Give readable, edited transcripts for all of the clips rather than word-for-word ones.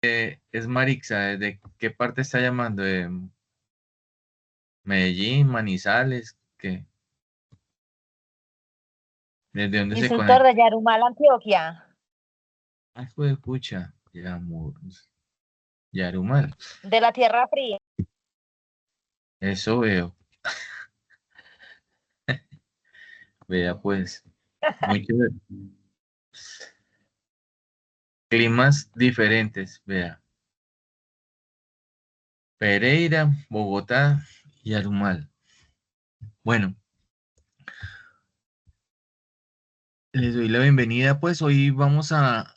Es Marixa, ¿desde qué parte está llamando? Medellín, Manizales, ¿qué? ¿Desde dónde se Instructor conecta? de Yarumal, Antioquia, Ah, fue pucha, Yarumal, de la Tierra Fría. eso veo. Vea pues, muy chévere. Climas diferentes, vea. Pereira, Bogotá y Yarumal. Bueno, les doy la bienvenida, pues hoy vamos a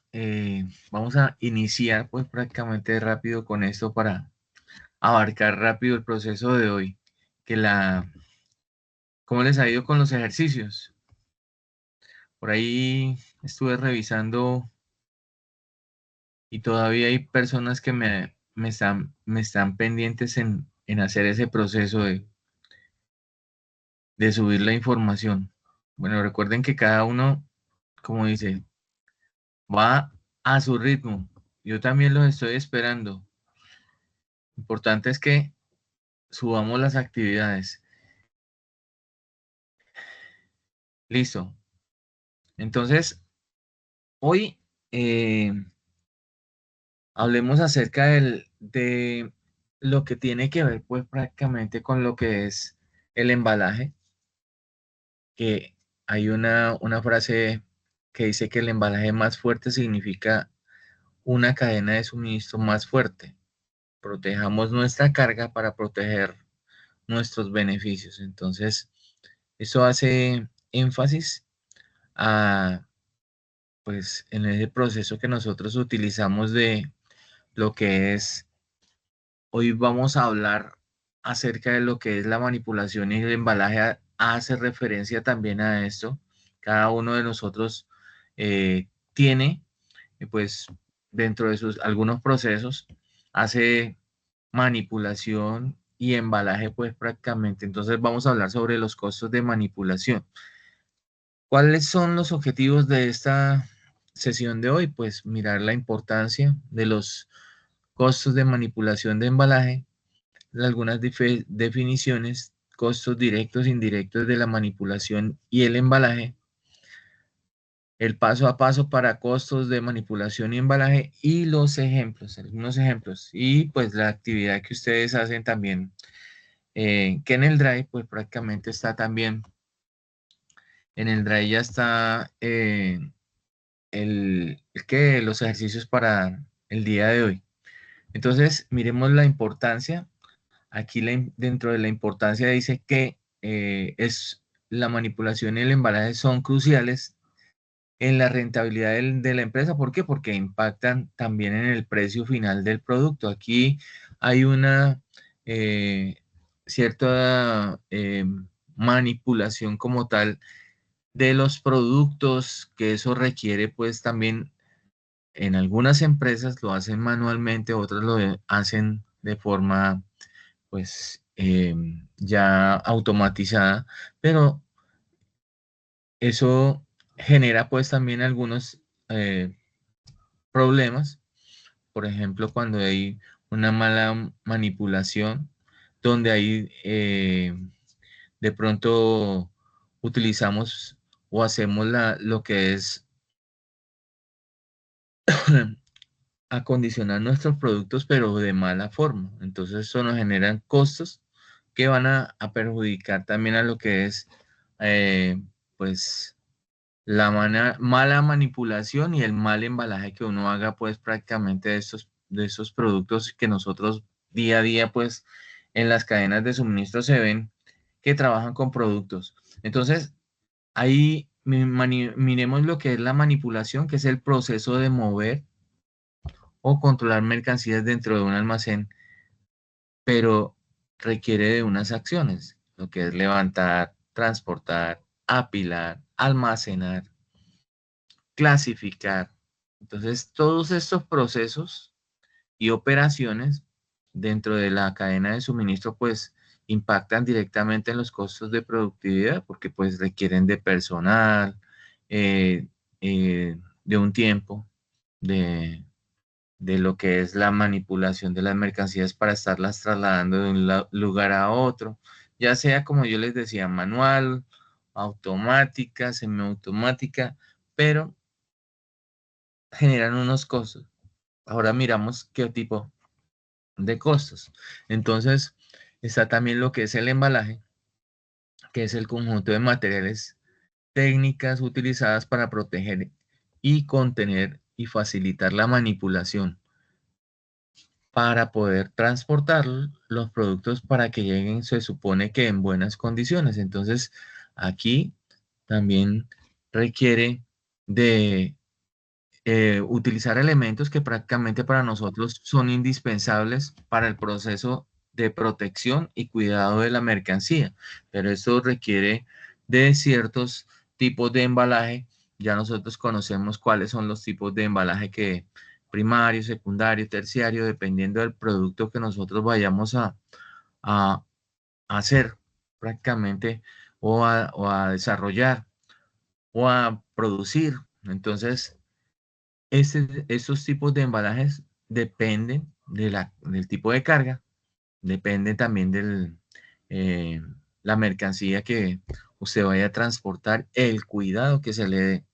iniciar pues prácticamente rápido con esto para abarcar rápido el proceso de hoy. Que la, ¿Cómo les ha ido con los ejercicios? Por ahí estuve revisando y todavía hay personas que me están pendientes en hacer ese proceso de subir la información. Bueno, recuerden que cada uno, como dice, va a su ritmo. Yo también los estoy esperando. Lo importante es que subamos las actividades. Listo. Entonces, hoy eh, hablemos acerca de lo que tiene que ver pues prácticamente con lo que es el embalaje, que hay una frase que dice que el embalaje más fuerte significa una cadena de suministro más fuerte. Protejamos nuestra carga para proteger nuestros beneficios. Entonces, eso hace énfasis a, pues, en ese proceso que nosotros utilizamos de lo que es. Hoy vamos a hablar acerca de lo que es la manipulación y el embalaje. Hace referencia también a esto. Cada uno de nosotros tiene, pues, dentro de sus algunos procesos, hace manipulación y embalaje, pues, prácticamente. Entonces, vamos a hablar sobre los costos de manipulación. ¿Cuáles son los objetivos de esta sesión de hoy? Pues, mirar la importancia de los costos de manipulación de embalaje, algunas definiciones, costos directos e indirectos de la manipulación y el embalaje, el paso a paso para costos de manipulación y embalaje y los ejemplos, algunos ejemplos, y pues la actividad que ustedes hacen también, que en el Drive pues prácticamente está también, en el Drive ya está los ejercicios para el día de hoy. Entonces, miremos la importancia. Aquí dentro de la importancia dice que es la manipulación y el embalaje son cruciales en la rentabilidad de la empresa. ¿Por qué? Porque impactan también en el precio final del producto. Aquí hay una eh, cierta manipulación como tal de los productos, que eso requiere pues también en algunas empresas lo hacen manualmente, otras lo hacen de forma pues ya automatizada, pero eso genera pues también algunos problemas, por ejemplo, cuando hay una mala manipulación, donde hay de pronto utilizamos o hacemos lo que es acondicionar nuestros productos, pero de mala forma. Entonces eso nos genera costos que van a perjudicar también a lo que es, pues, la mala manipulación y el mal embalaje que uno haga, pues, prácticamente de estos productos que nosotros día a día, pues, en las cadenas de suministro se ven que trabajan con productos. Entonces, ahí miremos lo que es la manipulación, que es el proceso de mover o controlar mercancías dentro de un almacén, pero requiere de unas acciones, lo que es levantar, transportar, apilar, almacenar, clasificar. Entonces, todos estos procesos y operaciones dentro de la cadena de suministro, pues impactan directamente en los costos de productividad porque pues requieren de personal, de un tiempo, de de lo que es la manipulación de las mercancías para estarlas trasladando de un lugar a otro, ya sea como yo les decía, manual, automática, semiautomática, pero generan unos costos. Ahora miramos qué tipo de costos. Entonces, está también lo que es el embalaje, que es el conjunto de materiales, técnicas utilizadas para proteger y contener y facilitar la manipulación para poder transportar los productos para que lleguen, se supone que en buenas condiciones. Entonces, aquí también requiere de utilizar elementos que prácticamente para nosotros son indispensables para el proceso de protección y cuidado de la mercancía, pero esto requiere de ciertos tipos de embalaje. Ya nosotros conocemos cuáles son los tipos de embalaje que primario, secundario, terciario, dependiendo del producto que nosotros vayamos a hacer prácticamente o a desarrollar o a producir. Entonces, estos tipos de embalajes dependen del tipo de carga, dependen también de la mercancía que usted vaya a transportar, el cuidado que se le dé.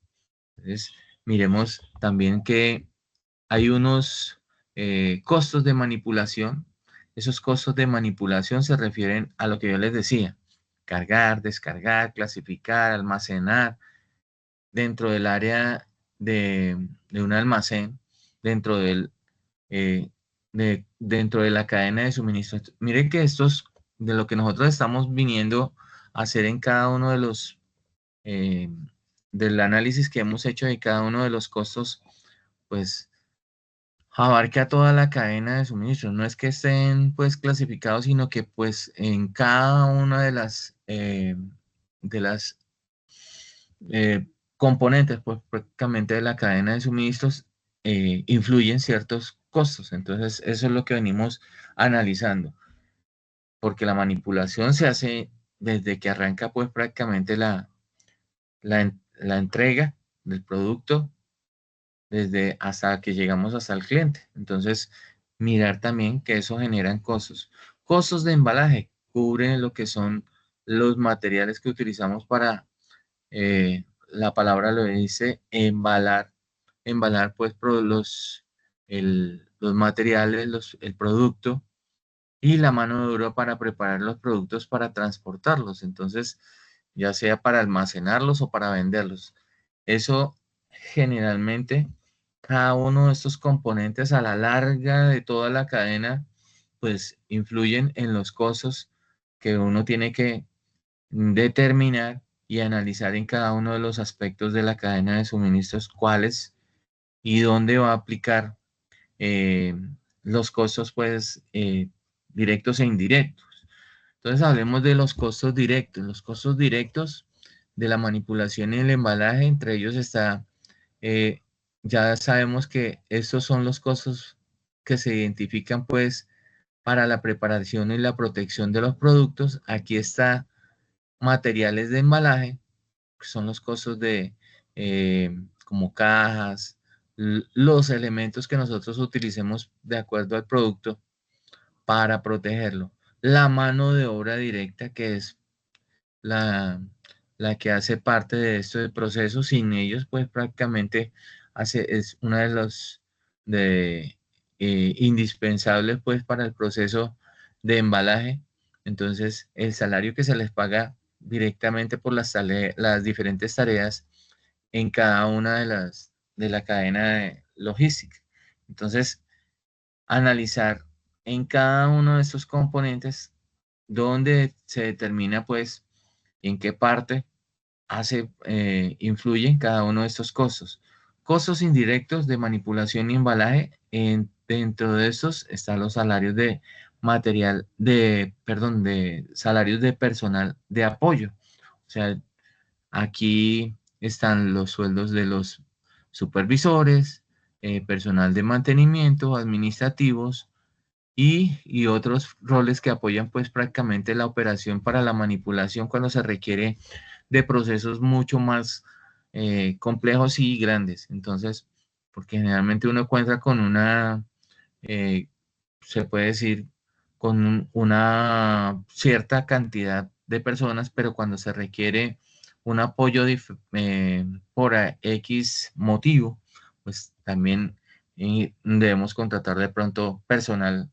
Entonces, miremos también que hay unos costos de manipulación. Esos costos de manipulación se refieren a lo que yo les decía: cargar, descargar, clasificar, almacenar dentro del área de un almacén, dentro eh, dentro de la cadena de suministro. Miren que estos, de lo que nosotros estamos viniendo a hacer en cada uno de los, eh, del análisis que hemos hecho de cada uno de los costos, pues abarca toda la cadena de suministro. No es que estén pues clasificados, sino que pues en cada una de las componentes, pues prácticamente de la cadena de suministros, influyen ciertos costos. Entonces, eso es lo que venimos analizando, porque la manipulación se hace desde que arranca, pues prácticamente la entrega del producto, desde hasta que llegamos hasta el cliente. Entonces, mirar también que eso generan costos. Costos de embalaje cubren lo que son los materiales que utilizamos para la palabra lo dice, embalar, embalar pues los materiales, el producto y la mano de obra para preparar los productos para transportarlos. Entonces, ya sea para almacenarlos o para venderlos. Eso generalmente, cada uno de estos componentes a la larga de toda la cadena, pues influyen en los costos que uno tiene que determinar y analizar en cada uno de los aspectos de la cadena de suministros cuáles y dónde va a aplicar eh, los costos pues directos e indirectos. Entonces hablemos de los costos directos. Los costos directos de la manipulación y el embalaje, entre ellos está, eh, ya sabemos que estos son los costos que se identifican pues para la preparación y la protección de los productos. Aquí está materiales de embalaje, que son los costos de como cajas, los elementos que nosotros utilicemos de acuerdo al producto para protegerlo. La mano de obra directa, que es la, la que hace parte de este proceso. Sin ellos, pues prácticamente es una de los indispensables pues para el proceso de embalaje. Entonces, el salario que se les paga directamente por las diferentes tareas en cada una de la cadena logística. Entonces, analizar en cada uno de estos componentes donde se determina pues en qué parte influye en cada uno de estos costos. Costos indirectos de manipulación y embalaje. Dentro de estos están los salarios de material, perdón, de salarios de personal de apoyo. O sea, aquí están los sueldos de los supervisores, personal de mantenimiento, administrativos, y otros roles que apoyan pues prácticamente la operación para la manipulación cuando se requiere de procesos mucho más complejos y grandes. Entonces, porque generalmente uno cuenta con una, eh, se puede decir, con una cierta cantidad de personas, pero cuando se requiere un apoyo por X motivo, pues también debemos contratar de pronto personal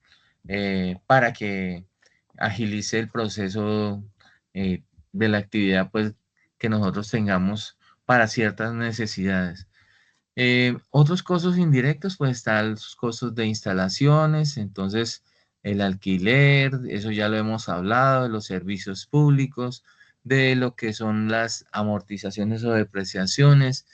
para que agilice el proceso eh, de la actividad pues, que nosotros tengamos para ciertas necesidades. Otros costos indirectos, pues están los costos de instalaciones, entonces el alquiler, eso ya lo hemos hablado, de los servicios públicos, de lo que son las amortizaciones o depreciaciones,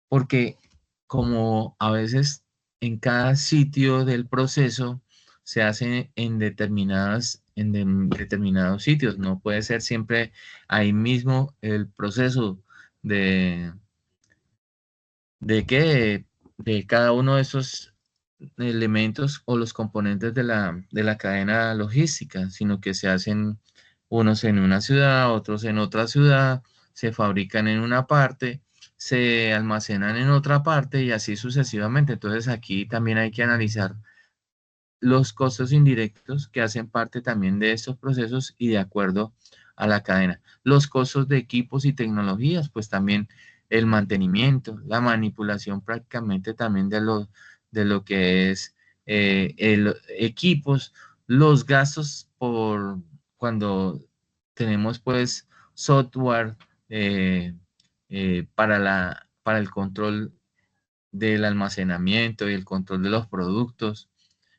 porque como a veces en cada sitio del proceso se hace en determinados sitios, no puede ser siempre ahí mismo el proceso de de que de cada uno de esos elementos o los componentes de la cadena logística, sino que se hacen unos en una ciudad, otros en otra ciudad, se fabrican en una parte, se almacenan en otra parte y así sucesivamente. Entonces aquí también hay que analizar los costos indirectos que hacen parte también de estos procesos y de acuerdo a la cadena. Los costos de equipos y tecnologías, pues también el mantenimiento, la manipulación prácticamente también de lo que es equipos, los gastos por cuando tenemos pues software para el control del almacenamiento y el control de los productos.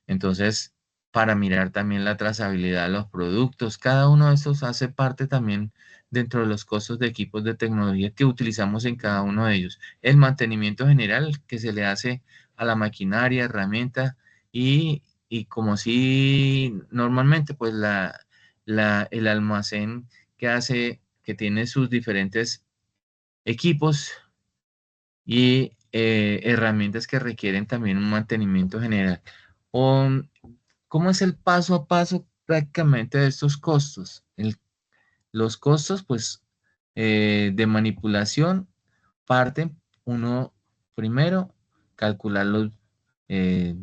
Entonces, para mirar también la trazabilidad de los productos, cada uno de estos hace parte también dentro de los costos de equipos de tecnología que utilizamos en cada uno de ellos. El mantenimiento general que se le hace a la maquinaria, herramienta y como si normalmente pues el almacén que tiene sus diferentes equipos y herramientas que requieren también un mantenimiento general. O, ¿cómo es el paso a paso prácticamente de estos costos? Los costos, pues, de manipulación parten uno primero calcularlos eh,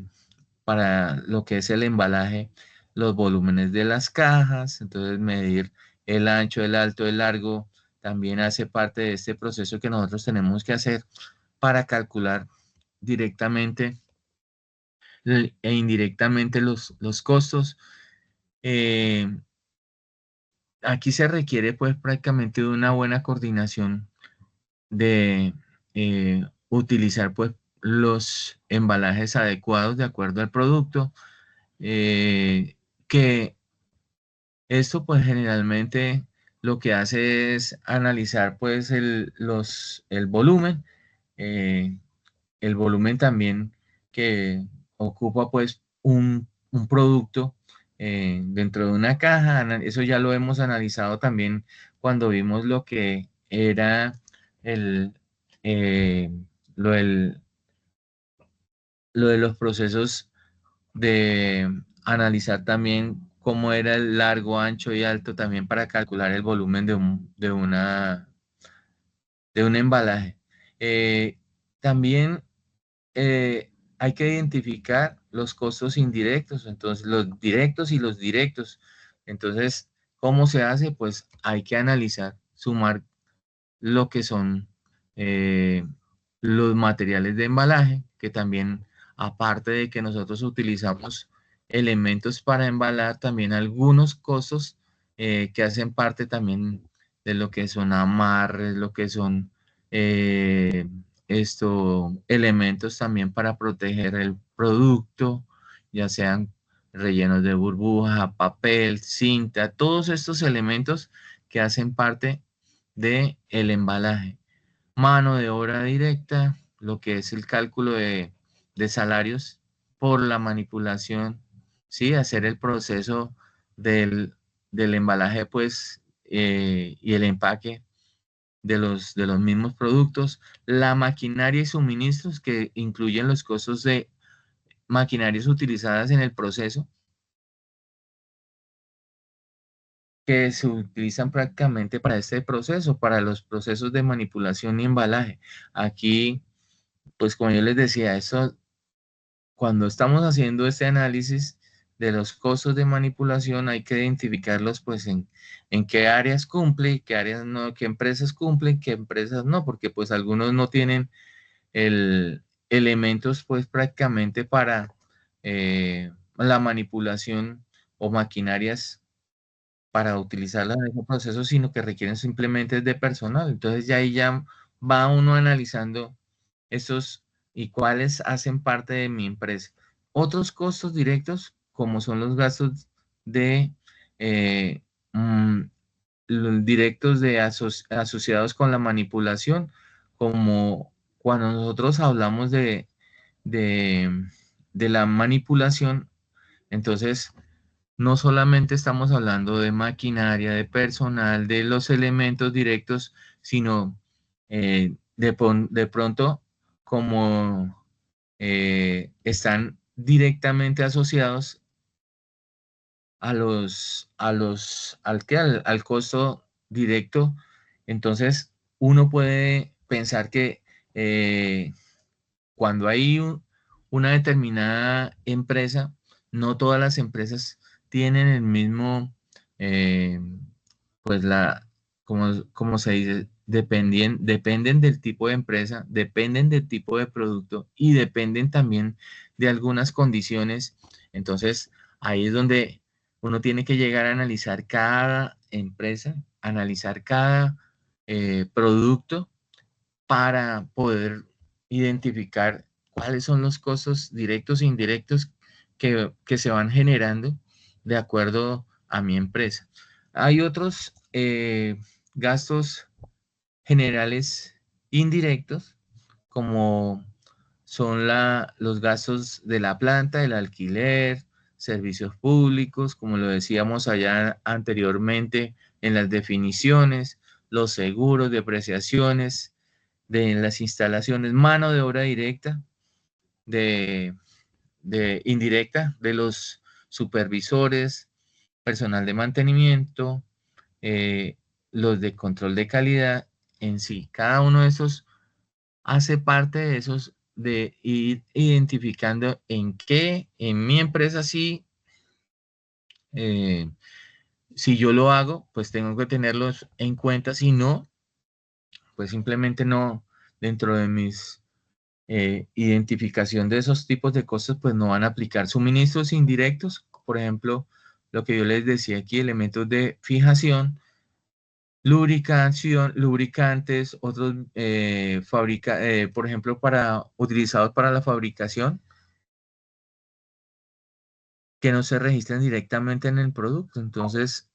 para lo que es el embalaje, los volúmenes de las cajas, entonces medir el ancho, el alto, el largo, también hace parte de este proceso que nosotros tenemos que hacer para calcular directamente e indirectamente los costos. Eh, Aquí se requiere pues prácticamente de una buena coordinación de utilizar pues los embalajes adecuados de acuerdo al producto, que esto pues generalmente lo que hace es analizar pues el volumen, eh, el volumen también que ocupa pues un producto dentro de una caja. Eso ya lo hemos analizado también cuando vimos lo que era el, eh, lo, del- lo de los procesos de analizar también cómo era el largo, ancho y alto también para calcular el volumen de un embalaje. También hay que identificar los costos indirectos, entonces los directos y los directos. Entonces, ¿cómo se hace? Pues hay que analizar, sumar lo que son eh, los materiales de embalaje, que también, aparte de que nosotros utilizamos elementos para embalar, también algunos costos que hacen parte también de lo que son amarres, lo que son eh, elementos también para proteger el producto, ya sean rellenos de burbuja, papel, cinta, todos estos elementos que hacen parte de el embalaje. Mano de obra directa, lo que es el cálculo de salarios por la manipulación, ¿sí? Hacer el proceso del embalaje, pues, y el empaque de los mismos productos. La maquinaria y suministros que incluyen los costos de maquinarias utilizadas en el proceso, que se utilizan prácticamente para este proceso, para los procesos de manipulación y embalaje. Aquí pues como yo les decía, eso, cuando estamos haciendo este análisis de los costos de manipulación, hay que identificarlos pues en qué áreas cumple, qué áreas no, qué empresas cumplen, qué empresas no, porque pues algunos no tienen elementos pues prácticamente para la manipulación o maquinarias para utilizarlas en ese proceso, sino que requieren simplemente de personal. Entonces ya ahí ya va uno analizando esos y cuáles hacen parte de mi empresa. Otros costos directos, como son los gastos de eh, mm, los directos de asociados con la manipulación, como cuando nosotros hablamos de, de la manipulación, entonces no solamente estamos hablando de maquinaria, de personal, de los elementos directos, sino de pronto como están directamente asociados al costo directo. Entonces, uno puede pensar que eh, cuando hay una determinada empresa, no todas las empresas tienen el mismo, eh, pues como se dice, dependen del tipo de empresa, dependen del tipo de producto y dependen también de algunas condiciones. Entonces, ahí es donde uno tiene que llegar a analizar cada empresa, analizar cada producto para poder identificar cuáles son los costos directos e indirectos que se van generando de acuerdo a mi empresa. Hay otros gastos generales indirectos, como son los gastos de la planta, el alquiler, servicios públicos, como lo decíamos allá anteriormente en las definiciones, los seguros, depreciaciones, de las instalaciones, mano de obra directa, de, de indirecta, de los supervisores, personal de mantenimiento, los de control de calidad en sí. Cada uno de esos hace parte de esos de ir identificando en qué en mi empresa sí, eh, si yo lo hago, pues tengo que tenerlos en cuenta, si no, pues simplemente no dentro de mis identificación de esos tipos de cosas, pues no van a aplicar suministros indirectos, por ejemplo, lo que yo les decía aquí, elementos de fijación, lubricación, lubricantes, otros por ejemplo, utilizados para la fabricación, que no se registran directamente en el producto. Entonces,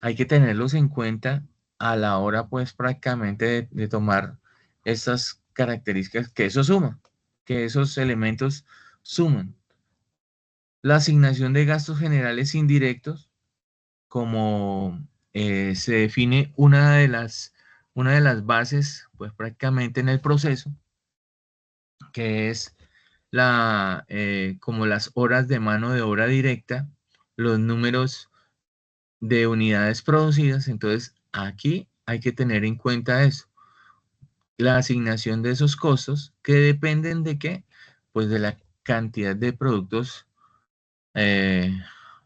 hay que tenerlos en cuenta a la hora, pues, prácticamente de tomar estas características, que eso suma, que esos elementos suman. La asignación de gastos generales indirectos, como se define una de las bases, pues prácticamente en el proceso, que es como las horas de mano de obra directa, los números de unidades producidas. Entonces, aquí hay que tener en cuenta eso, la asignación de esos costos que dependen de qué, pues de la cantidad de productos, eh,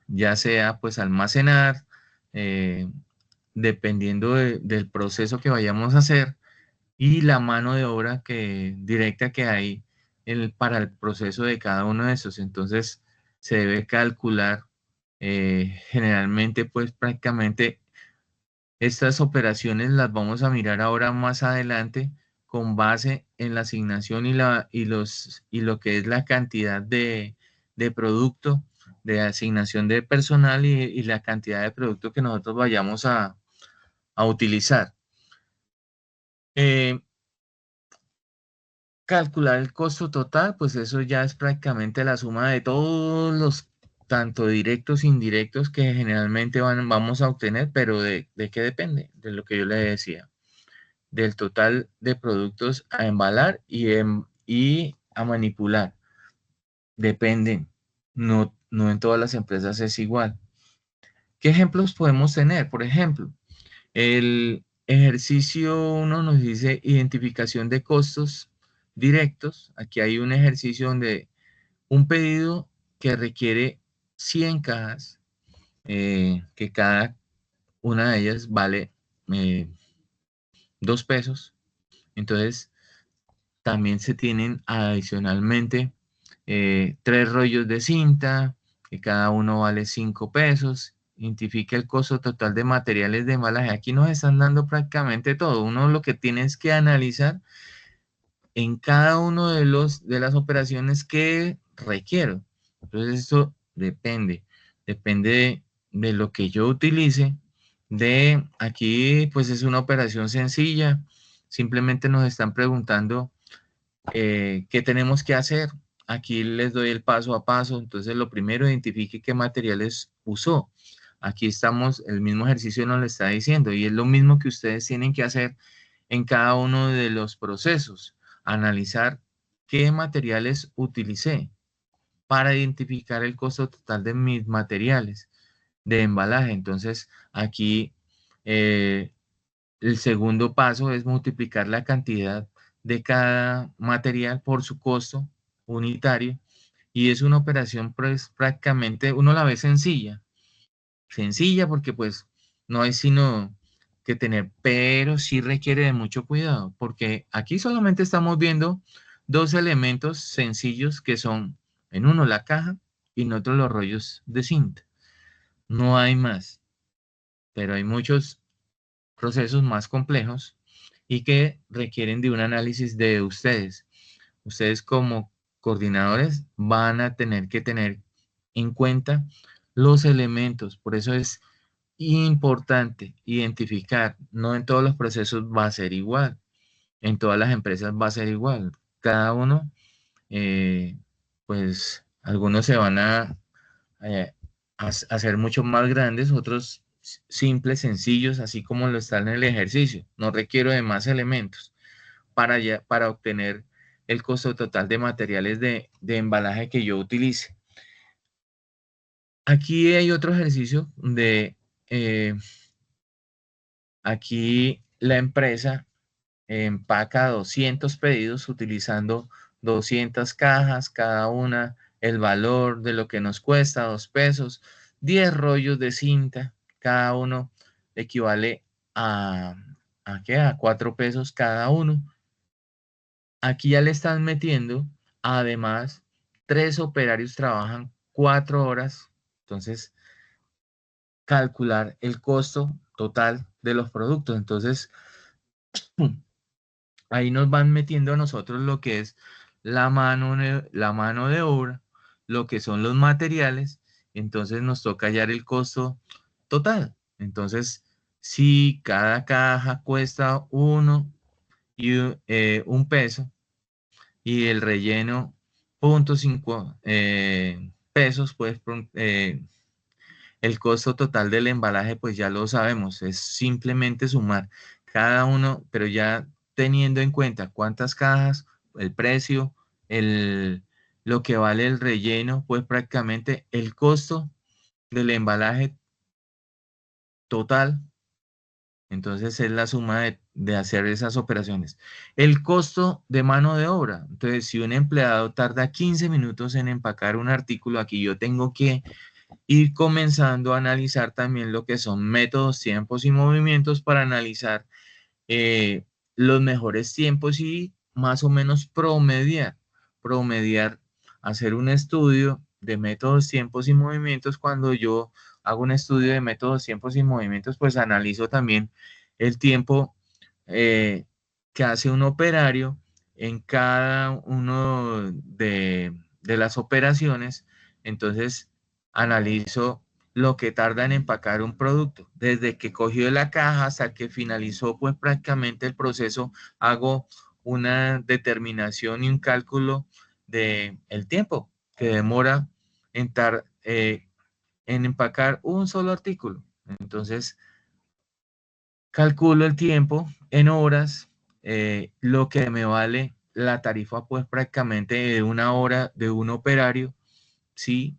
ya sea pues almacenar, eh, dependiendo del proceso que vayamos a hacer y la mano de obra directa que hay para el proceso de cada uno de esos. Entonces se debe calcular generalmente pues prácticamente estas operaciones las vamos a mirar ahora más adelante con base en la asignación y lo que es la cantidad de producto, de asignación de personal y la cantidad de producto que nosotros vayamos a utilizar. Eh, Calcular el costo total, pues eso ya es prácticamente la suma de todos los, tanto directos e indirectos que generalmente vamos a obtener, pero ¿de qué depende? De lo que yo le decía, del total de productos a embalar y a manipular. Dependen, no en todas las empresas es igual. ¿Qué ejemplos podemos tener? Por ejemplo, el ejercicio 1 nos dice identificación de costos directos. Aquí hay un ejercicio donde un pedido que requiere 100 cajas, que cada una de ellas vale 2 pesos. Entonces, también se tienen adicionalmente 3 rollos de cinta, que cada uno vale 5 pesos. Identifica el costo total de materiales de embalaje. Aquí nos están dando prácticamente todo. Uno lo que tiene es que analizar en cada uno de las operaciones que requiero. Entonces, eso depende de lo que yo utilice. Aquí, pues es una operación sencilla. Simplemente nos están preguntando qué tenemos que hacer. Aquí les doy el paso a paso. Entonces, lo primero, identifique qué materiales usó. Aquí estamos, el mismo ejercicio nos lo está diciendo y es lo mismo que ustedes tienen que hacer en cada uno de los procesos. Analizar qué materiales utilicé para identificar el costo total de mis materiales de embalaje. Entonces, aquí eh, el segundo paso es multiplicar la cantidad de cada material por su costo unitario y es una operación pues prácticamente, uno la ve sencilla porque pues no hay sino que tener, pero sí requiere de mucho cuidado porque aquí solamente estamos viendo dos elementos sencillos que son en uno la caja y en otro los rollos de cinta. No hay más, pero hay muchos procesos más complejos y que requieren de un análisis de ustedes. Ustedes como coordinadores van a tener que tener en cuenta los elementos. Por eso es importante identificar, no en todos los procesos va a ser igual, en todas las empresas va a ser igual. Cada uno, eh, pues algunos se van eh, a hacer mucho más grandes, otros simples, sencillos, así como lo está en el ejercicio. No requiero de más elementos para obtener el costo total de materiales de embalaje que yo utilice. Aquí hay otro ejercicio de, aquí la empresa empaca 200 pedidos utilizando 200 cajas, cada una el valor de lo que nos cuesta, 2 pesos, 10 rollos de cinta, cada uno equivale ¿a qué? A 4 pesos cada uno. Aquí ya le están metiendo, además, 3 operarios trabajan 4 horas, entonces calcular el costo total de los productos. Entonces, ahí nos van metiendo a nosotros lo que es la mano de obra, lo que son los materiales, entonces nos toca hallar el costo total. Entonces, si cada caja cuesta un peso y el relleno 0.5 pesos, pues el costo total del embalaje, pues ya lo sabemos, es simplemente sumar cada uno, pero ya teniendo en cuenta cuántas cajas, el precio, el, lo que vale el relleno, pues prácticamente el costo del embalaje total. Entonces es la suma de hacer esas operaciones. El costo de mano de obra. Entonces, si un empleado tarda 15 minutos en empacar un artículo, aquí yo tengo que ir comenzando a analizar también lo que son métodos, tiempos y movimientos para analizar eh, los mejores tiempos y más o menos promediar, hacer un estudio de métodos, tiempos y movimientos. Cuando yo hago un estudio de métodos, tiempos y movimientos, pues analizo también el tiempo eh, que hace un operario en cada uno de las operaciones. Entonces, analizo lo que tarda en empacar un producto. Desde que cogió la caja hasta que finalizó, pues prácticamente el proceso, hago una determinación y un cálculo de el tiempo que demora en, en empacar un solo artículo. Entonces, calculo el tiempo en horas, lo que me vale la tarifa, pues prácticamente de una hora de un operario, ¿sí?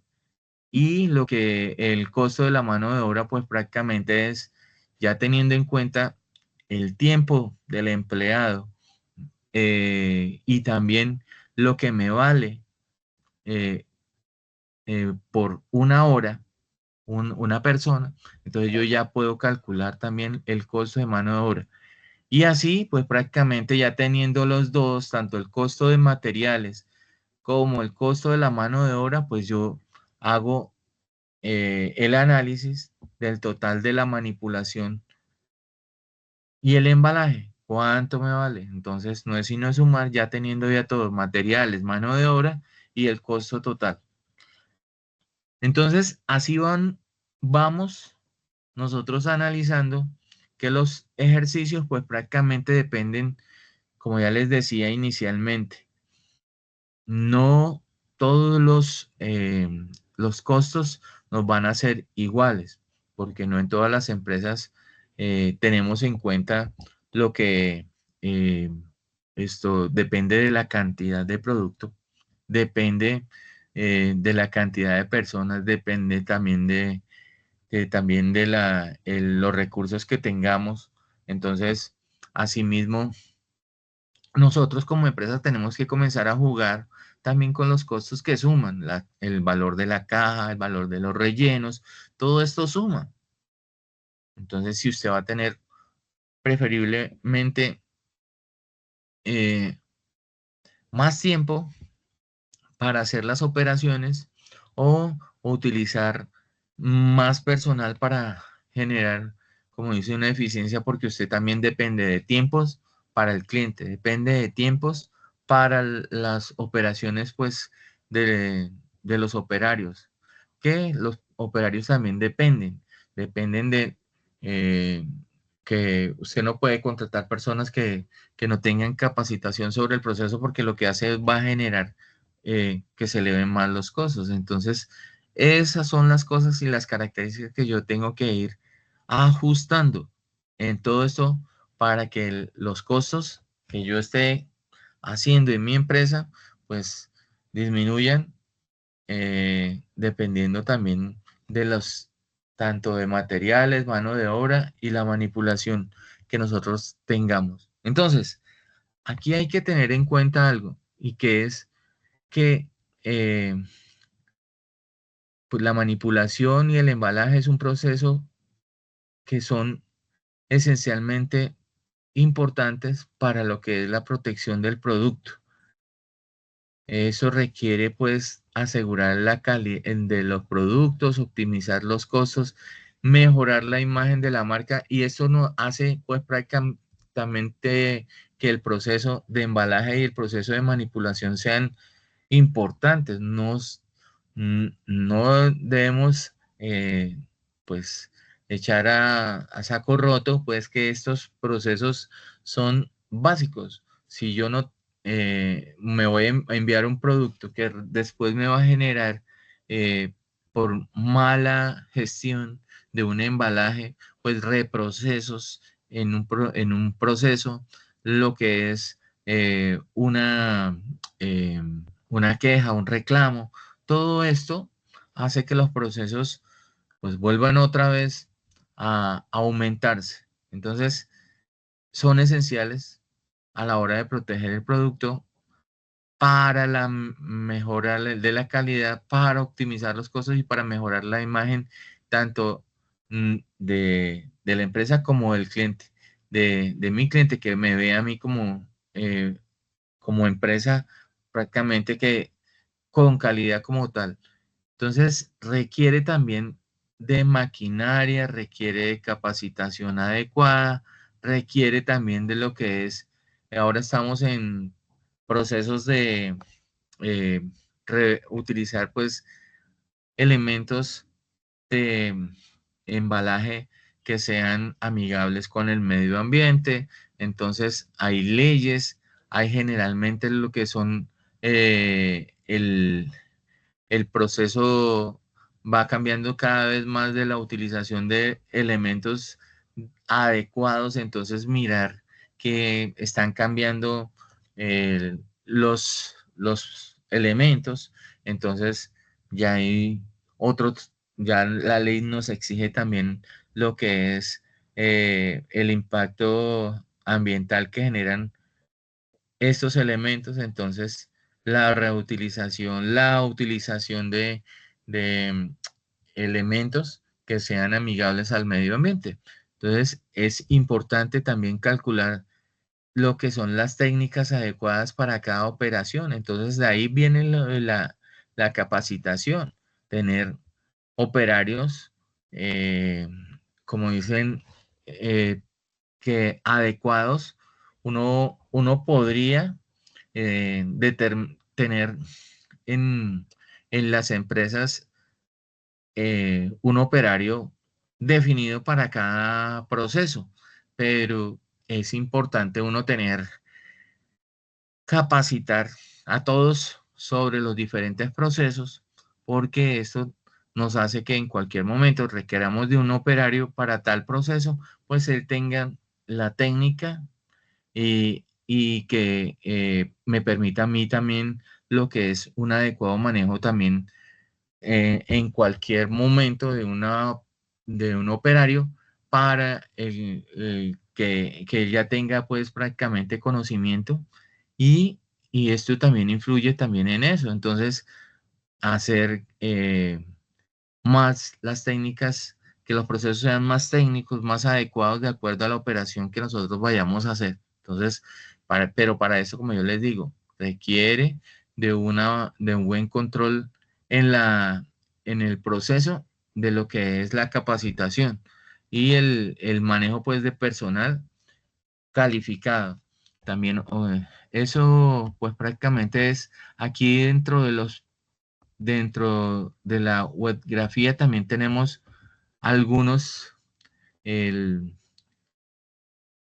Y lo que el costo de la mano de obra, pues prácticamente es ya teniendo en cuenta el tiempo del empleado, y también lo que me vale eh, por una hora una persona, entonces yo ya puedo calcular también el costo de mano de obra. Y así, pues prácticamente ya teniendo los dos, tanto el costo de materiales como el costo de la mano de obra, pues yo hago el análisis del total de la manipulación y el embalaje. ¿Cuánto me vale? Entonces, no es sino sumar ya teniendo ya todos materiales, mano de obra y el costo total. Entonces, así vamos nosotros analizando que los ejercicios pues prácticamente dependen, como ya les decía inicialmente, no todos los costos nos van a ser iguales, porque no en todas las empresas tenemos en cuenta lo que eh, esto depende de la cantidad de producto, depende de la cantidad de personas, depende también también de los recursos que tengamos. Entonces, asimismo, nosotros como empresa tenemos que comenzar a jugar también con los costos que suman, el valor de la caja, el valor de los rellenos, todo esto suma. Entonces, si usted va a tener preferiblemente eh, más tiempo para hacer las operaciones o utilizar más personal para generar, como dice, una eficiencia, porque usted también depende de tiempos para el cliente, depende de tiempos para las operaciones, pues, de los operarios, que los operarios también dependen de eh, que usted no puede contratar personas que no tengan capacitación sobre el proceso, porque lo que hace va a generar que se le ven mal los costos. Entonces, esas son las cosas y las características que yo tengo que ir ajustando en todo esto para que los costos que yo esté haciendo en mi empresa, pues disminuyan dependiendo también de los, tanto de materiales, mano de obra y la manipulación que nosotros tengamos. Entonces, aquí hay que tener en cuenta algo y que es que pues la manipulación y el embalaje es un proceso que son esencialmente importantes para lo que es la protección del producto. Eso requiere pues asegurar la calidad de los productos, optimizar los costos, mejorar la imagen de la marca, y eso nos hace pues prácticamente que el proceso de embalaje y el proceso de manipulación sean importantes. No debemos pues echar a saco roto pues que estos procesos son básicos. Si yo no me voy a enviar un producto que después me va a generar eh, por mala gestión de un embalaje, pues reprocesos en un proceso, lo que es eh, una queja, un reclamo, todo esto hace que los procesos pues vuelvan otra vez a aumentarse. Entonces, son esenciales a la hora de proteger el producto para la mejora de la calidad, para optimizar los costos y para mejorar la imagen tanto de la empresa como del cliente, de mi cliente, que me ve a mí como empresa prácticamente que con calidad como tal. Entonces, requiere también de maquinaria, requiere de capacitación adecuada, requiere también de lo que es, ahora estamos en procesos de eh, utilizar pues elementos de embalaje que sean amigables con el medio ambiente. Entonces, hay leyes, hay generalmente lo que son el proceso va cambiando cada vez más de la utilización de elementos adecuados, entonces mirar que están cambiando los elementos, entonces ya hay otros, ya la ley nos exige también lo que es el impacto ambiental que generan estos elementos, entonces la reutilización, la utilización de elementos que sean amigables al medio ambiente. Entonces es importante también calcular lo que son las técnicas adecuadas para cada operación. Entonces de ahí viene la capacitación, tener operarios, como dicen, que adecuados, uno podría tener en las empresas un operario definido para cada proceso, pero es importante uno capacitar a todos sobre los diferentes procesos, porque esto nos hace que en cualquier momento requeramos de un operario para tal proceso, pues él tenga la técnica y que me permita a mí también lo que es un adecuado manejo también en cualquier momento de un operario para que él ya tenga pues prácticamente conocimiento y, y esto también influye también en eso. Entonces, hacer más las técnicas, que los procesos sean más técnicos, más adecuados de acuerdo a la operación que nosotros vayamos a hacer. Entonces, pero para eso, como yo les digo, requiere de un buen control en en el proceso de lo que es la capacitación y el manejo pues de personal calificado. También eso pues prácticamente es aquí dentro de la webgrafía también tenemos algunos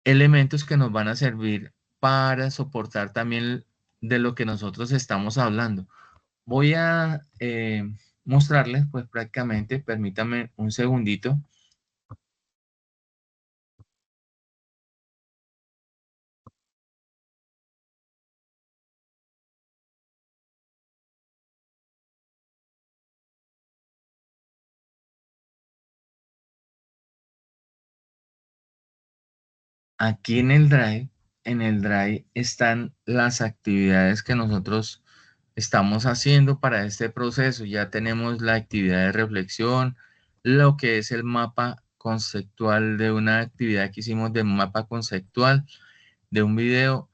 elementos que nos van a servir para soportar también de lo que nosotros estamos hablando. Voy a mostrarles, pues prácticamente, permítame un segundito. Aquí en el Drive están las actividades que nosotros estamos haciendo para este proceso. Ya tenemos la actividad de reflexión, lo que es el mapa conceptual de una actividad que hicimos de mapa conceptual de un video.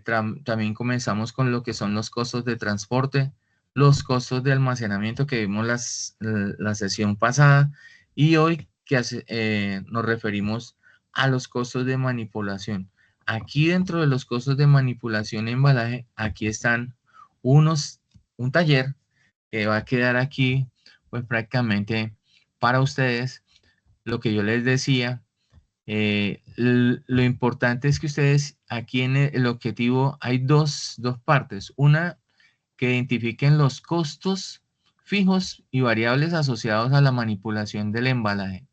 También comenzamos con lo que son los costos de transporte, los costos de almacenamiento que vimos la sesión pasada y hoy nos referimos a los costos de manipulación. Aquí dentro de los costos de manipulación y embalaje, aquí están un taller que va a quedar aquí pues prácticamente para ustedes. Lo que yo les decía, lo importante es que ustedes aquí en el objetivo hay dos partes. Una, que identifiquen los costos fijos y variables asociados a la manipulación del embalaje.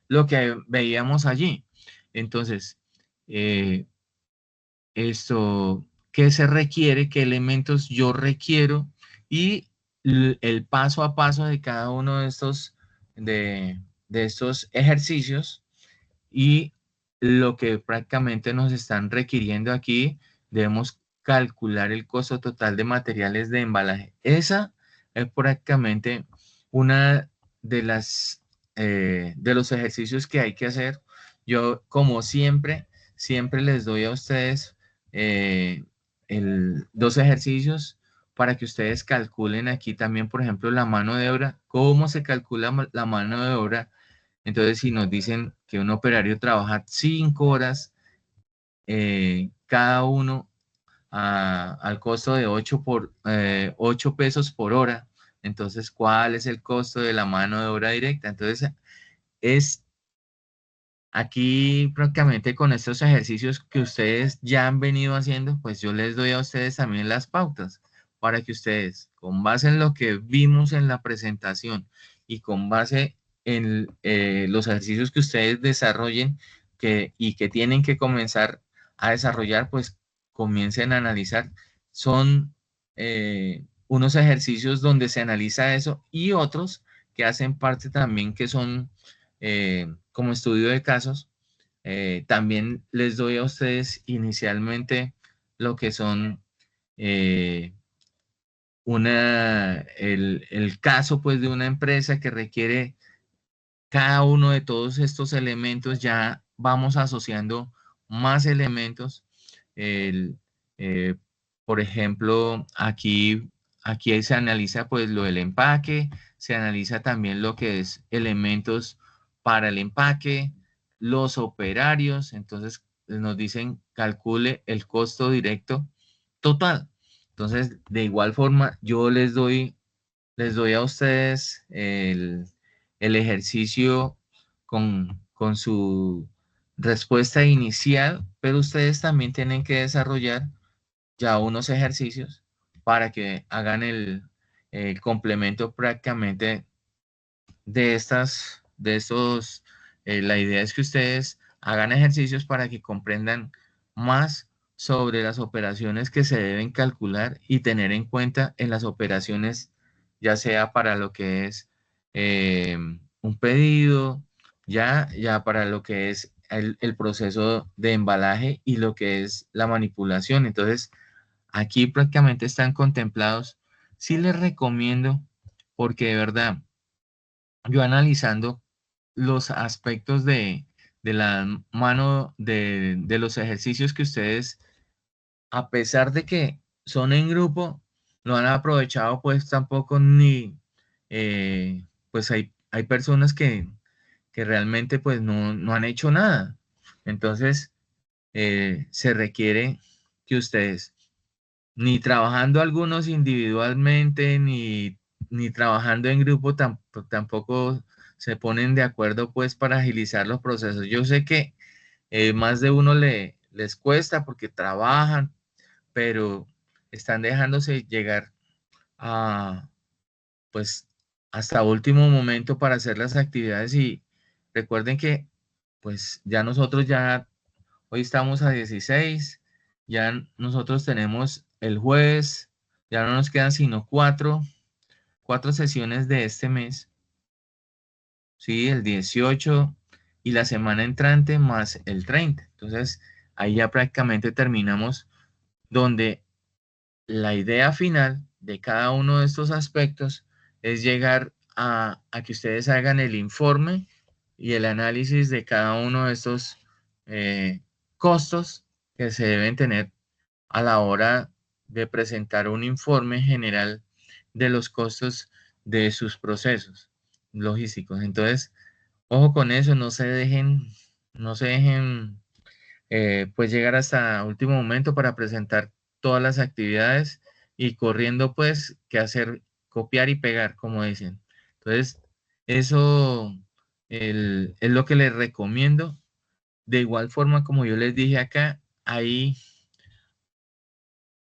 Lo que veíamos allí. Entonces, eh, esto, ¿qué se requiere? ¿Qué elementos yo requiero? Y el paso a paso de cada uno de estos ejercicios y lo que prácticamente nos están requiriendo aquí, debemos calcular el costo total de materiales de embalaje. Esa es prácticamente una de los ejercicios que hay que hacer. Yo, como siempre les doy a ustedes eh, dos ejercicios para que ustedes calculen aquí también, por ejemplo, la mano de obra, cómo se calcula la mano de obra. Entonces, si nos dicen que un operario trabaja 5 horas, cada uno al costo de 8 pesos por hora, entonces, ¿cuál es el costo de la mano de obra directa? Entonces, es aquí prácticamente con estos ejercicios que ustedes ya han venido haciendo, pues yo les doy a ustedes también las pautas para que ustedes, con base en lo que vimos en la presentación y con base en los ejercicios que ustedes desarrollen y que tienen que comenzar a desarrollar, pues comiencen a analizar. Son unos ejercicios donde se analiza eso y otros que hacen parte también que son como estudio de casos, También les doy a ustedes inicialmente lo que son eh, el caso pues de una empresa que requiere cada uno de todos estos elementos. Ya vamos asociando más elementos. El, eh, por ejemplo, aquí se analiza pues lo del empaque, se analiza también lo que es elementos para el empaque, los operarios. Entonces nos dicen calcule el costo directo total. Entonces, de igual forma, yo les doy a ustedes el ejercicio con su respuesta inicial, pero ustedes también tienen que desarrollar ya unos ejercicios para que hagan el complemento prácticamente la idea es que ustedes hagan ejercicios para que comprendan más sobre las operaciones que se deben calcular y tener en cuenta en las operaciones, ya sea para lo que es un pedido, ya para lo que es el proceso de embalaje y lo que es la manipulación. Entonces, aquí prácticamente están contemplados. Sí les recomiendo, porque de verdad, yo analizando los aspectos de la mano de los ejercicios que ustedes, a pesar de que son en grupo, no han aprovechado pues tampoco pues hay personas que realmente pues no han hecho nada. Entonces, se requiere que ustedes ni trabajando algunos individualmente, ni trabajando en grupo, tampoco se ponen de acuerdo pues para agilizar los procesos. Yo sé que más de uno les cuesta porque trabajan, pero están dejándose llegar a pues hasta último momento para hacer las actividades. Y recuerden que pues ya nosotros ya hoy estamos a 16, ya nosotros tenemos el jueves, ya no nos quedan sino cuatro sesiones de este mes, ¿sí? El 18 y la semana entrante más el 30. Entonces, ahí ya prácticamente terminamos, donde la idea final de cada uno de estos aspectos es llegar a que ustedes hagan el informe y el análisis de cada uno de estos eh, costos que se deben tener a la hora de presentar un informe general de los costos de sus procesos logísticos. Entonces, ojo con eso, no se dejen pues llegar hasta último momento para presentar todas las actividades y corriendo pues que hacer copiar y pegar, como dicen. Entonces, eso es lo que les recomiendo. De igual forma, como yo les dije acá, ahí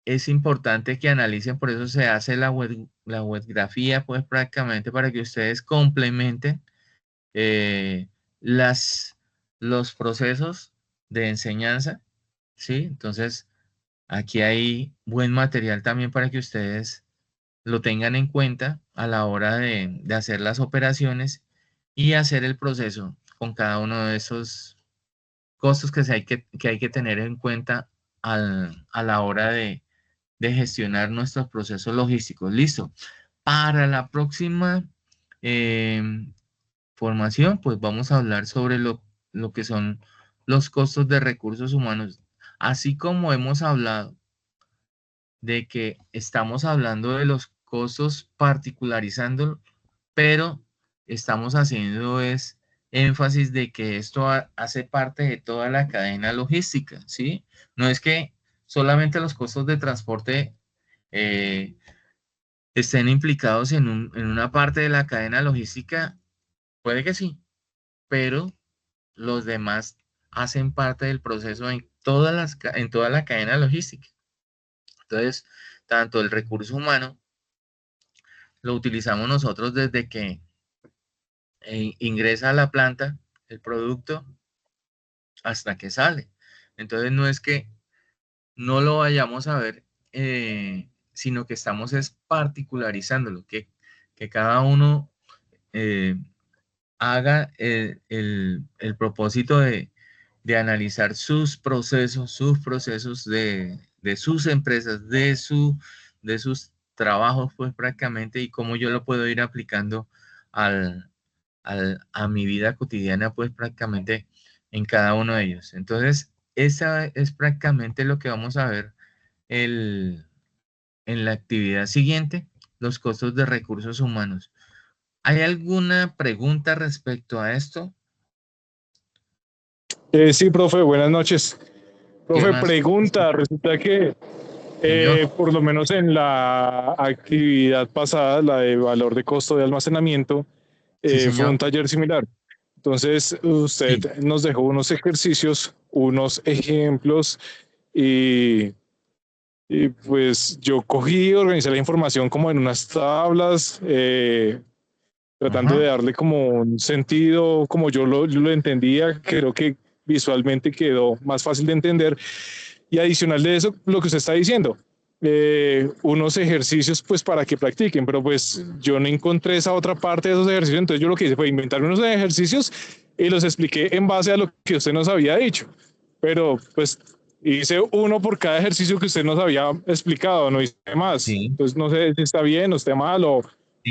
es importante que analicen, por eso se hace la webgrafía, pues prácticamente para que ustedes complementen eh, las, los procesos de enseñanza, ¿sí? Entonces, aquí hay buen material también para que ustedes lo tengan en cuenta a la hora de hacer las operaciones y hacer el proceso con cada uno de esos costos que hay que tener en cuenta a la hora de gestionar nuestros procesos logísticos. Listo. Para la próxima eh, formación, pues vamos a hablar sobre lo que son los costos de recursos humanos, así como hemos hablado de que estamos hablando de los costos particularizando, pero estamos haciendo es énfasis de que esto hace parte de toda la cadena logística, ¿sí? No es que solamente los costos de transporte eh, estén implicados en una parte de la cadena logística, puede que sí, pero los demás hacen parte del proceso en toda la cadena logística. Entonces, tanto el recurso humano lo utilizamos nosotros desde que ingresa a la planta el producto hasta que sale. Entonces, no es que no lo vayamos a ver, sino que estamos es particularizándolo, que cada uno eh, haga el propósito de analizar sus procesos de sus empresas, de sus trabajos, pues prácticamente, y cómo yo lo puedo ir aplicando a mi vida cotidiana, pues prácticamente en cada uno de ellos. Entonces, esa es prácticamente lo que vamos a ver el, en la actividad siguiente, los costos de recursos humanos. ¿Hay alguna pregunta respecto a esto? Sí, profe, buenas noches. ¿Qué Profe, más? pregunta, resulta que Señor, por lo menos en la actividad pasada, la de valor de costo de almacenamiento, sí, fue un señor. taller similar. Entonces, Sí, usted nos dejó unos ejercicios, unos ejemplos y, y pues yo cogí, organizé la información como en unas tablas, tratando de ajá, darle como un sentido, como yo lo entendía, creo que visualmente quedó más fácil de entender. Y adicional de eso, lo que usted está diciendo, unos ejercicios pues para que practiquen, pero pues yo no encontré esa otra parte de esos ejercicios, entonces yo lo que hice fue inventarme unos ejercicios y los expliqué en base a lo que usted nos había dicho, pero pues hice uno por cada ejercicio que usted nos había explicado, no hice más, sí. entonces no sé si está bien o está mal ¿En o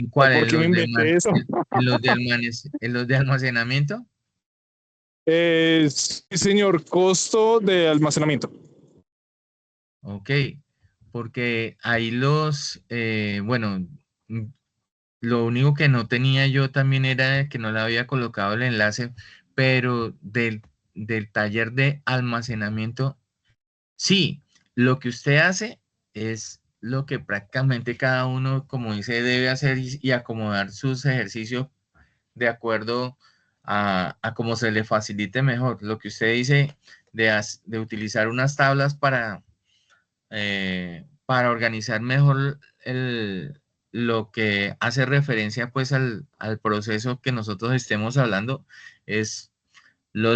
cuál? por ¿En qué me los inventé eso. en los de almacenamiento? Sí, señor, costo de almacenamiento. Ok, porque ahí bueno, mm, lo único que no tenía yo también era que no le había colocado el enlace, pero del taller de almacenamiento, sí, lo que usted hace es lo que prácticamente cada uno, como dice, debe hacer y acomodar sus ejercicios de acuerdo a cómo se le facilite mejor. Lo que usted dice de utilizar unas tablas para organizar mejor lo que hace referencia pues al proceso que nosotros estemos hablando es lo,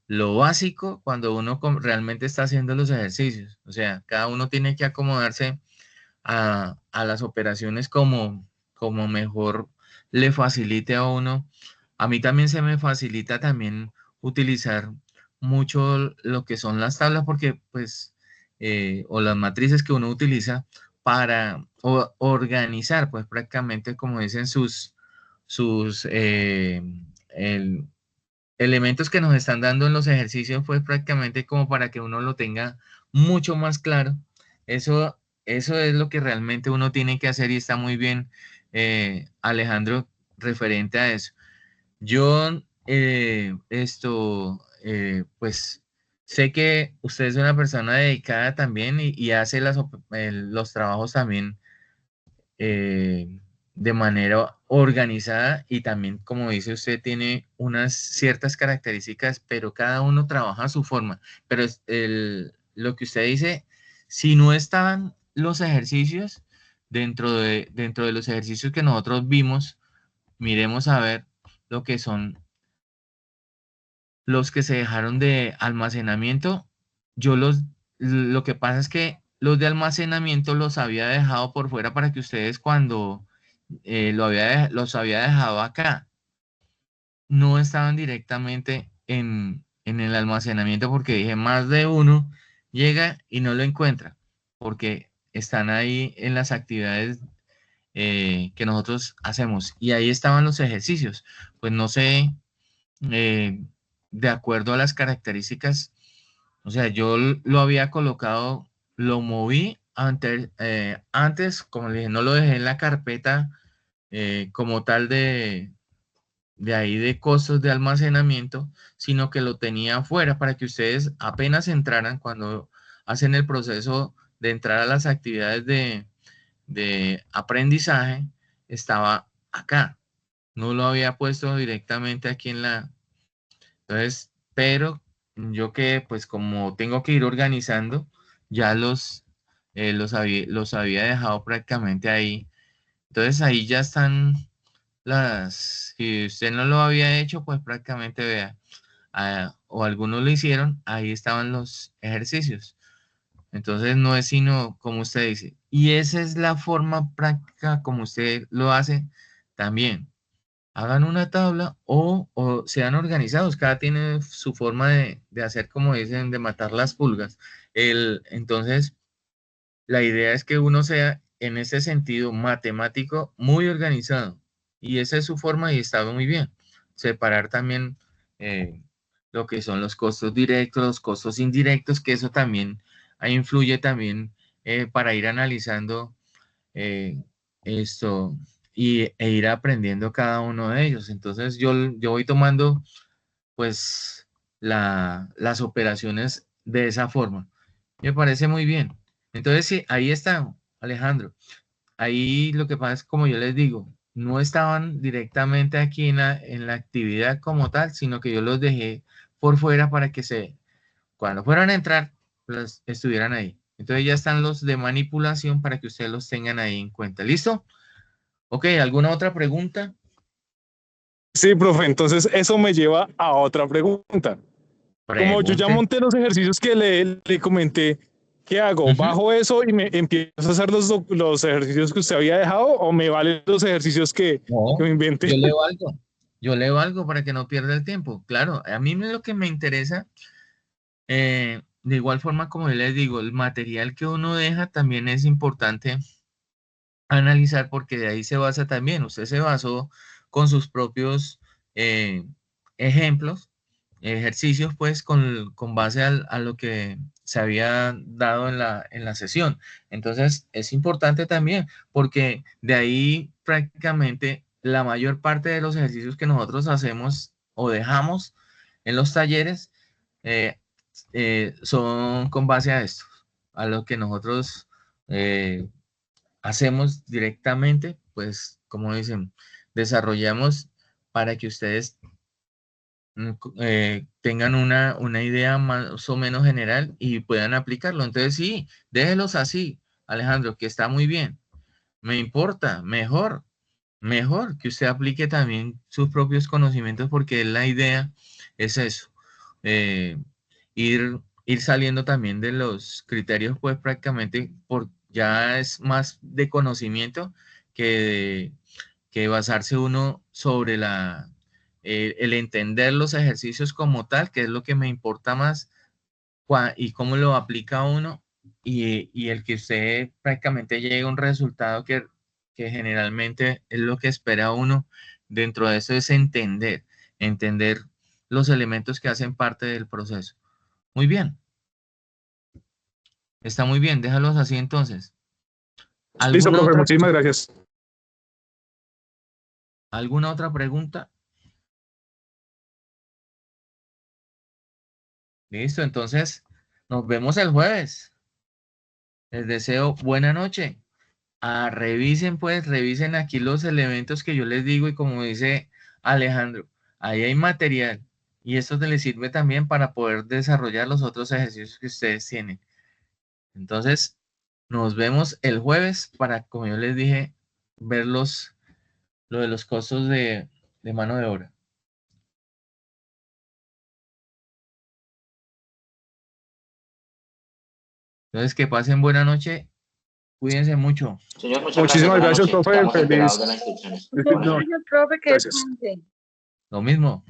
lo básico cuando uno realmente está haciendo los ejercicios. O sea, cada uno tiene que acomodarse a las operaciones como mejor le facilite a uno. A mí también se me facilita también utilizar mucho lo que son las tablas porque pues o las matrices que uno utiliza para organizar pues prácticamente como dicen sus elementos que nos están dando en los ejercicios, pues prácticamente como para que uno lo tenga mucho más claro. Eso es lo que realmente uno tiene que hacer y está muy bien, Alejandro, referente a eso. Yo, pues sé que usted es una persona dedicada también y hace los trabajos también de manera organizada y también, como dice usted, tiene unas ciertas características, pero cada uno trabaja a su forma. Pero lo que usted dice, si no estaban los ejercicios dentro de los ejercicios que nosotros vimos, miremos a ver lo que son los que se dejaron de almacenamiento. Lo que pasa es que los de almacenamiento los había dejado por fuera para que ustedes cuando los había dejado acá, no estaban directamente en el almacenamiento porque dije, más de uno llega y no lo encuentra, porque están ahí en las actividades que nosotros hacemos. Y ahí estaban los ejercicios. Pues no sé, eh, de acuerdo a las características, o sea, lo había colocado, lo moví antes, como le dije, no lo dejé en la carpeta como tal de ahí de costos de almacenamiento, sino que lo tenía afuera para que ustedes apenas entraran cuando hacen el proceso de entrar a las actividades de aprendizaje, estaba acá. No lo había puesto directamente aquí entonces, pero yo que pues como tengo que ir organizando, ya los había dejado prácticamente ahí. Entonces ahí ya están si usted no lo había hecho, pues prácticamente vea, o algunos lo hicieron, ahí estaban los ejercicios. Entonces no es sino como usted dice. Y esa es la forma práctica como usted lo hace también. hagan una tabla o sean organizados, cada tiene su forma de hacer, como dicen, de matar las pulgas. Entonces, la idea es que uno sea, en ese sentido, matemático, muy organizado. Y esa es su forma y está muy bien. Separar también eh, lo que son los costos directos, los costos indirectos, que eso también ahí influye también para ir analizando eh, esto e ir aprendiendo cada uno de ellos. Entonces yo voy tomando pues las operaciones de esa forma. Me parece muy bien. Entonces sí, ahí está, Alejandro. Ahí lo que pasa es, como yo les digo, no estaban directamente aquí en la actividad como tal, sino que yo los dejé por fuera para que cuando fueran a entrar, pues estuvieran ahí. Entonces ya están los de manipulación para que ustedes los tengan ahí en cuenta. ¿Listo? Ok, ¿alguna otra pregunta? Sí, profe, entonces eso me lleva a otra pregunta. Como yo ya Pregunte. monté los ejercicios que le comenté, ¿qué hago? Ujú. ¿Bajo eso y me empiezo a hacer los ejercicios que usted había dejado o me valen los ejercicios que No, me inventé? yo leo algo. Yo leo algo para que no pierda el tiempo. Claro, a mí lo que me interesa, de igual forma como yo les digo, el material que uno deja también es importante analizar porque de ahí se basa también. Usted se basó con sus propios eh, ejemplos, ejercicios, pues con base a lo que se había dado en la sesión. Entonces, es importante también porque de ahí prácticamente la mayor parte de los ejercicios que nosotros hacemos o dejamos en los talleres eh, son con base a esto, a lo que nosotros hacemos directamente, pues como dicen, desarrollamos para que ustedes tengan una idea más o menos general y puedan aplicarlo. Entonces sí, déjelos así, Alejandro, que está muy bien. Me importa, mejor que usted aplique también sus propios conocimientos porque la idea es eso, eh, ir saliendo también de los criterios, pues prácticamente ya es más de conocimiento que, que basarse uno sobre el entender los ejercicios como tal, que es lo que me importa más, y cómo lo aplica uno y el que usted prácticamente llegue a un resultado que generalmente es lo que espera uno dentro de eso es entender los elementos que hacen parte del proceso. Muy bien, está muy bien, déjalos así entonces. Listo, ¿Alguna profe, otra, muchísimas gracias. alguna otra pregunta? Listo, entonces nos vemos el jueves. Les deseo buena noche. Revisen, pues, revisen aquí los elementos que yo les digo y como dice Alejandro, ahí hay material y esto les sirve también para poder desarrollar los otros ejercicios que ustedes tienen. Entonces, nos vemos el jueves para, como yo les dije, ver lo de los costos de mano de obra. Entonces, que pasen buena noche, cuídense mucho. Señor, muchas gracias. Muchísimas Buenas gracias, noches. profe. Quedamos Feliz. enterados de las instrucciones. Muchas No, gracias, profe, que gracias. descanse. Lo mismo.